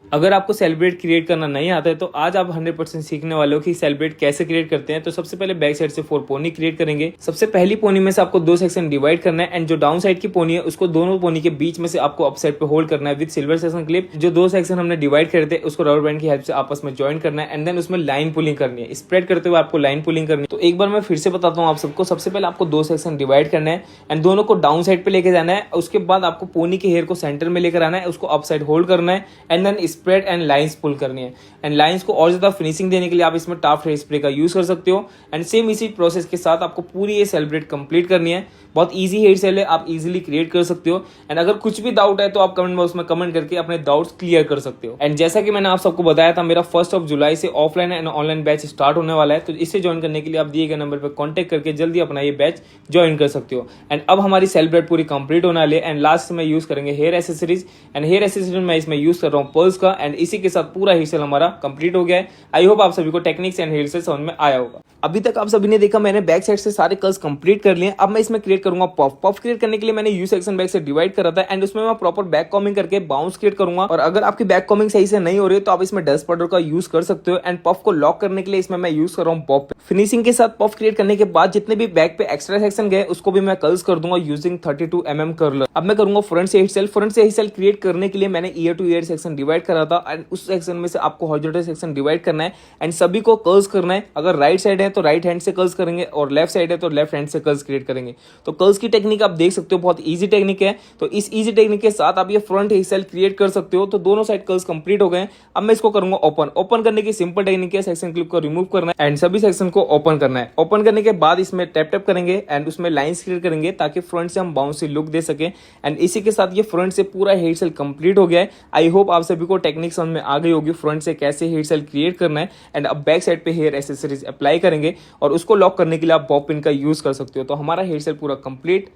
अगर आपको celebrate create करना नहीं आता है तो आज आप 100% सीखने वाले हो कि सेलिब्रेट कैसे क्रिएट करते हैं। तो सबसे पहले बैक साइड से 4 पोनी क्रिएट करेंगे। सबसे पहली पोनी में से आपको 2 सेक्शन डिवाइड करना है एंड जो डाउन साइड की पोनी है उसको दोनों पोनी के बीच में से आपको अप साइड पे होल्ड करना है विद सिल्वर सेक्शन क्लिप। जो 2 सेक्शन हमने डिवाइड करे थे उसको रबर बैंड की हेल्प से आपस में ज्वाइन करना है एंड देन उसमें लाइन पुलिंग करनी है। स्प्रेड करते हुए आपको लाइन पुलिंग करनी है। तो एक बार मैं फिर से बताता हूँ आप सबको। सबसे पहले आपको 2 सेक्शन डिवाइड करना है एंड दोनों को डाउन साइड पे लेके जाना है। उसके बाद आपको पोनी के हेयर को सेंटर में लेकर आना है, उसको अप साइड होल्ड करना है and then spread and lines pull करनी है। एंड लाइंस को और ज्यादा फिनिशिंग देने के लिए आप इसमें टाफ्ट हेयर स्प्रे का यूज कर सकते हो। एंड सेम इसी प्रोसेस के साथ आपको पूरी ये सेलिब्रेट कंप्लीट करनी है। बहुत इजी हेयर स्टाइल है, आप इजीली क्रिएट कर सकते हो। एंड अगर कुछ भी डाउट है तो आप कमेंट बॉक्स में कमेंट करके अपने डाउट्स क्लियर कर सकते हो। एंड जैसा कि मैंने आप सबको बताया था, मेरा 1 जुलाई से offline and online batch start होने वाला है। तो इसे ज्वाइन करने के लिए आप दिए गए नंबर पर कॉन्टेक्ट करके जल्दी अपना ये बैच ज्वाइन कर सकते हो। एंड अब हमारी सेलिब्रेट पूरी कंप्लीट होने वाली है एंड लास्ट में यूज करेंगे hair accessories. And hair accessories में इसमें यूज कर रहा हूँ पर्ल्स का। एंड इसी के साथ पूरा हेयर स्टाइल हमारा कंप्लीट हो गया है। आई होप आप सभी को टेक्निक्स एंड हेयर स्टाइल समझ में आया होगा। अभी तक आप सभी ने देखा मैंने बैक साइड से सारे कर्ल्स कंप्लीट कर लिए। अब मैं इसमें क्रिएट करूंगा पफ। पफ क्रिएट करने के लिए मैंने यू सेक्शन बैक से डिवाइड करा था एंड उसमें मैं प्रॉपर बैक कॉमिंग करके बाउंस क्रिएट करूंगा। और अगर आपकी बैक कॉमिंग सही से नहीं हो रही है तो आप इसमें डस्ट पाउडर का यूज कर सकते हो। एंड पफ को लॉक करने के लिए इसमें मैं यूज कर रहा हूँ पॉप। फिनिशिंग के साथ पफ क्रिएट करने के बाद जितने भी बैक पे एक्स्ट्रा सेक्शन गए उसको भी मैं कर्ल्स कर दूंगा यूजिंग 32 mm कर्लर। अब मैं करूंगा फ्रंट से हेयर स्टाइल। फ्रंट से हेयर स्टाइल क्रिएट करने के लिए मैंने year two year section divide करा था एंड उस सेक्शन में से आपको हॉरिजॉन्टल सेक्शन डिवाइड करना है एंड सभी को कर्ल्स करना है। अगर राइट साइड है तो राइट हैंड से कर्ल्स करेंगे और लेफ्ट साइड है तो लेफ्ट हैंड से कर्ल्स क्रिएट करेंगे। तो कर्ल्स की टेक्निक आप देख सकते हो, बहुत इजी टेक्निक है। तो इस इजी टेक्निक के साथ आप ये फ्रंट हेयर स्टाइल क्रिएट कर सकते हो। तो दोनों साइड कर्ल्स कंप्लीट हो गए। अब मैं इसको करूंगा ओपन। ओपन करने की सिंपल टेक्निक है, सेक्शन क्लिप को रिमूव करना है एंड सभी सेक्शन को ओपन करना है। ओपन करने के बाद इसमें टैप टैप करेंगे एंड उसमें लाइंस क्रिएट करेंगे ताकि फ्रंट से हम बाउंसी लुक दे सके। एंड इसी के साथ ये फ्रंट से पूरा हेयर स्टाइल कंप्लीट हो गया है। आई होप आप सभी को टेक्निक समझ में आ गई होगी फ्रंट से कैसे हेयर स्टाइल क्रिएट करना है। एंड अब बैक साइड पे हेयर एसेसरीज अप्लाई करेंगे और उसको लॉक करने के लिए आप बॉब पिन का यूज कर सकते हो। तो हमारा हेयर स्टाइल पूरा कंप्लीट